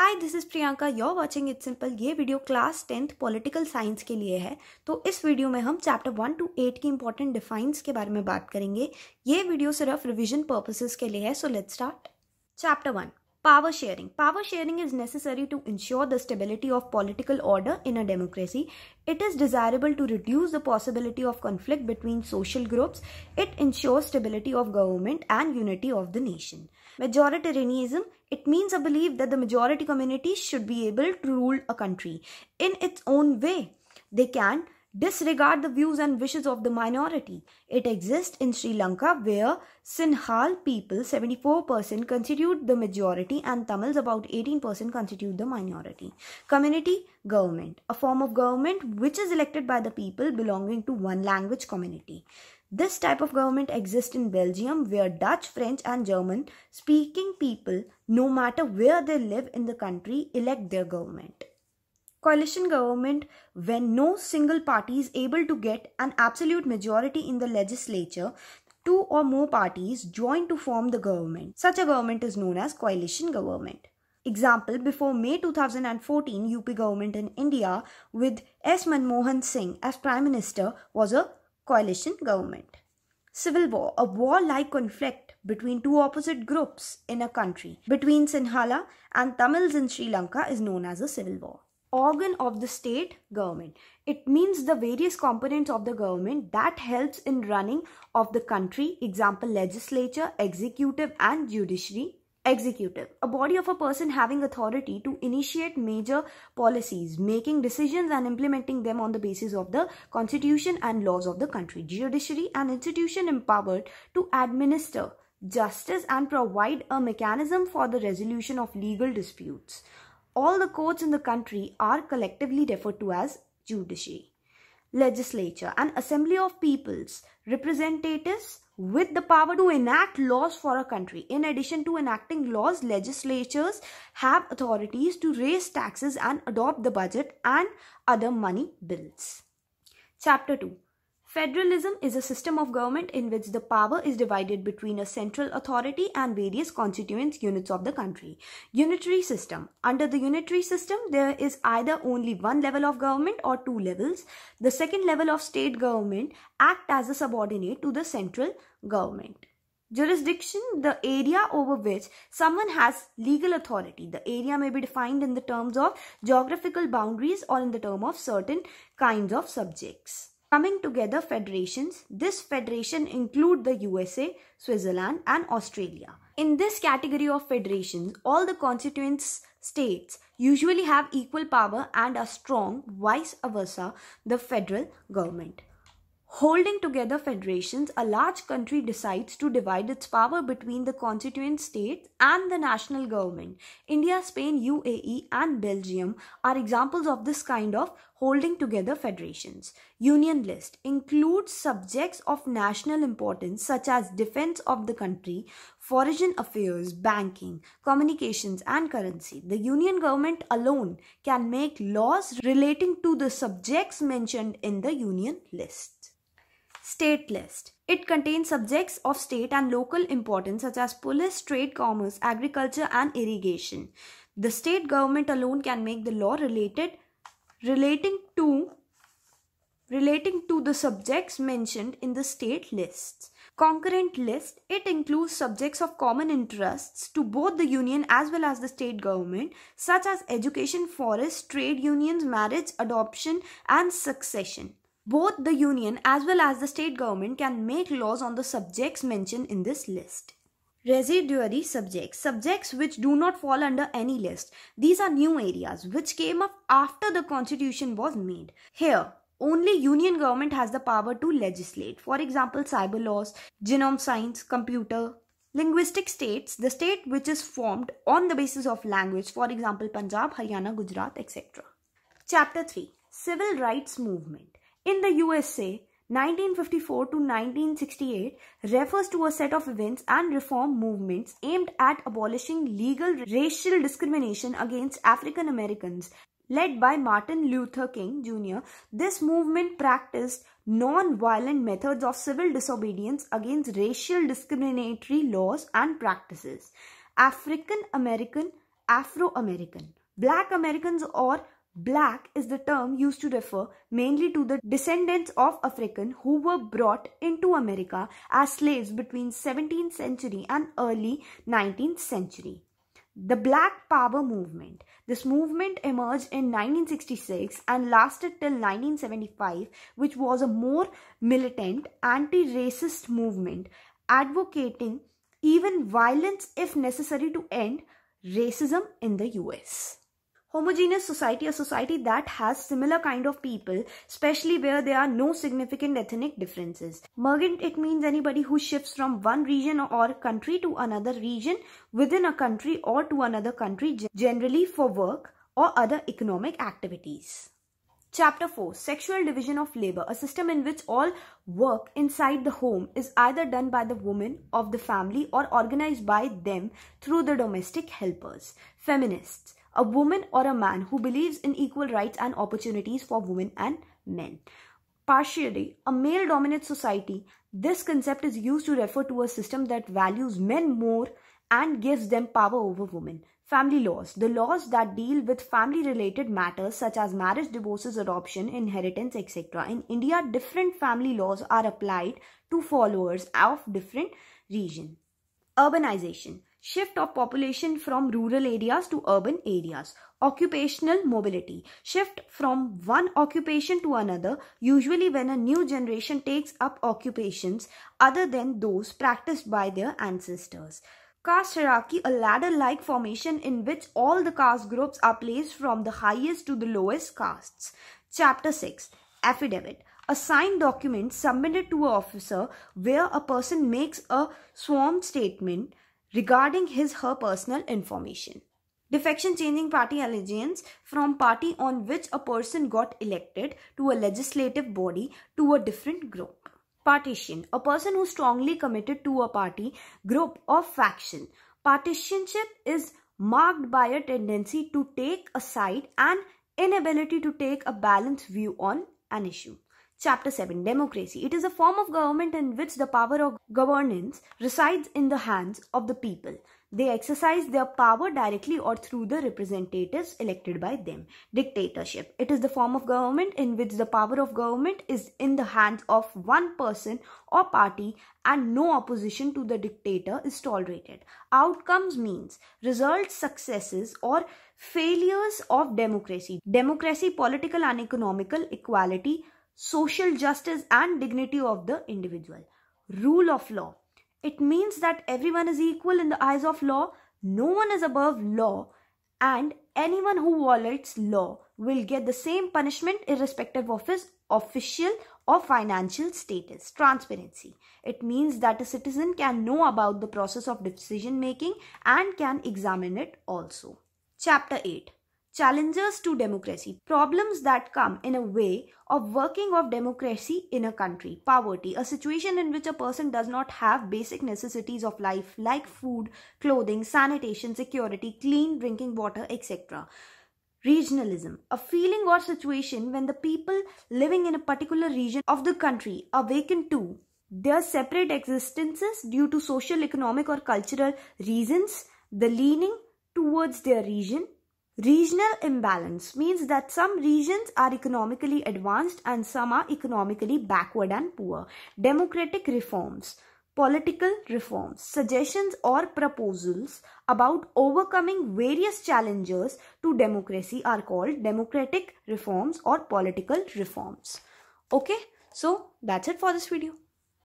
Hi this is Priyanka you're watching it simple. ये video class 10th political science के लिए है। तो इस वीडियो में हम चैप्टर 1 to 8 की इंपॉर्टेंट डिफाइंस के बारे में बात करेंगे। ये वीडियो सिर्फ रिवीजन पर्पसेस के लिए है। So let's start. Chapter 1, Power sharing. Power sharing is necessary to ensure the stability of political order in a democracy. It is desirable to reduce the possibility of conflict between social groups. It ensures stability of government and unity of the nation. Majoritarianism, it means a belief that the majority community should be able to rule a country in its own way. They can disregard the views and wishes of the minority. It exists in Sri Lanka, where Sinhal people 74% constitute the majority and Tamils about 18% constitute the minority. Community government, a form of government which is elected by the people belonging to one language community. This type of government exists in Belgium, where Dutch, French and German speaking people, no matter where they live in the country, elect their government. Coalition government, when no single party is able to get an absolute majority in the legislature, two or more parties join to form the government. Such a government is known as coalition government. Example, before May 2014, UP government in India with S. Manmohan Singh as Prime Minister was a coalition government. Civil war, a war-like conflict between two opposite groups in a country between Sinhala and Tamils in Sri Lanka is known as a civil war. Organ of the state government. It means the various components of the government that helps in running of the country. Example, legislature, executive and judiciary. Executive, a body of a person having authority to initiate major policies, making decisions and implementing them on the basis of the constitution and laws of the country. Judiciary, an institution empowered to administer justice and provide a mechanism for the resolution of legal disputes. All the courts in the country are collectively referred to as judiciary. Legislature, an assembly of people's representatives with the power to enact laws for a country. In addition to enacting laws, legislatures have authorities to raise taxes and adopt the budget and other money bills. Chapter 2. Federalism is a system of government in which the power is divided between a central authority and various constituent units of the country. Unitary system. Under the unitary system, there is either only one level of government or two levels. The second level of state government act as a subordinate to the central government. Jurisdiction, the area over which someone has legal authority. The area may be defined in the terms of geographical boundaries or in the term of certain kinds of subjects. Coming together federations. This federation include the USA, Switzerland and Australia. In this category of federations, all the constituent states usually have equal power and are strong, vice versa the federal government. Holding together federations, a large country decides to divide its power between the constituent states and the national government. India, Spain, UAE and Belgium are examples of this kind of holding together federations. Union list includes subjects of national importance such as defense of the country, foreign affairs, banking, communications and currency. The union government alone can make laws relating to the subjects mentioned in the union list. State list. It contains subjects of state and local importance such as police, trade, commerce, agriculture and irrigation. The state government alone can make the law relating to the subjects mentioned in the state lists. Concurrent list. It includes subjects of common interests to both the union as well as the state government such as education, forest, trade unions, marriage, adoption and succession. Both the union as well as the state government can make laws on the subjects mentioned in this list. Residuary subjects. Subjects which do not fall under any list. These are new areas which came up after the constitution was made. Here, only union government has the power to legislate. For example, cyber laws, genome science, computer. Linguistic states, the state which is formed on the basis of language. For example, Punjab, Haryana, Gujarat, etc. Chapter 3. Civil Rights Movement. In the USA, 1954 to 1968 refers to a set of events and reform movements aimed at abolishing legal racial discrimination against African Americans, led by Martin Luther King Jr. This movement practiced non-violent methods of civil disobedience against racial discriminatory laws and practices. African American Afro-American. Black Americans or Black is the term used to refer mainly to the descendants of Africans who were brought into America as slaves between 17th century and early 19th century. The Black Power movement. This movement emerged in 1966 and lasted till 1975, which was a more militant anti-racist movement advocating even violence if necessary to end racism in the US. Homogeneous society, a society that has similar kind of people, especially where there are no significant ethnic differences. Migrant, it means anybody who shifts from one region or country to another region within a country or to another country, generally for work or other economic activities. Chapter 4. Sexual division of labor, a system in which all work inside the home is either done by the women of the family or organized by them through the domestic helpers. Feminists, a woman or a man who believes in equal rights and opportunities for women and men. Patriarchy, a male-dominant society. This concept is used to refer to a system that values men more and gives them power over women. Family laws, the laws that deal with family-related matters such as marriage, divorces, adoption, inheritance, etc. In India, different family laws are applied to followers of different regions. Urbanization, shift of population from rural areas to urban areas. Occupational mobility, shift from one occupation to another, usually when a new generation takes up occupations other than those practiced by their ancestors. Caste hierarchy, a ladder-like formation in which all the caste groups are placed from the highest to the lowest castes. Chapter 6. Affidavit, a signed document submitted to an officer where a person makes a sworn statement regarding her personal information. Defection, changing party allegiance from party on which a person got elected to a legislative body to a different group. Partition, a person who strongly committed to a party, group or faction. Partisanship is marked by a tendency to take a side and inability to take a balanced view on an issue. Chapter 7. Democracy. It is a form of government in which the power of governance resides in the hands of the people. They exercise their power directly or through the representatives elected by them. Dictatorship. It is the form of government in which the power of government is in the hands of one person or party and no opposition to the dictator is tolerated. Outcomes means results, successes or failures of democracy. Democracy, political and economical equality, social justice and dignity of the individual. Rule of law. It means that everyone is equal in the eyes of law, no one is above law, and anyone who violates law will get the same punishment irrespective of his official or financial status. Transparency. It means that a citizen can know about the process of decision making and can examine it also. Chapter 8. Challenges to democracy. Problems that come in a way of working of democracy in a country. Poverty, a situation in which a person does not have basic necessities of life like food, clothing, sanitation, security, clean drinking water, etc. Regionalism, a feeling or situation when the people living in a particular region of the country are vacant to their separate existences due to social, economic or cultural reasons, the leaning towards their region. Regional imbalance means that some regions are economically advanced and some are economically backward and poor. Democratic reforms, political reforms, suggestions or proposals about overcoming various challenges to democracy are called democratic reforms or political reforms. Okay, so that's it for this video.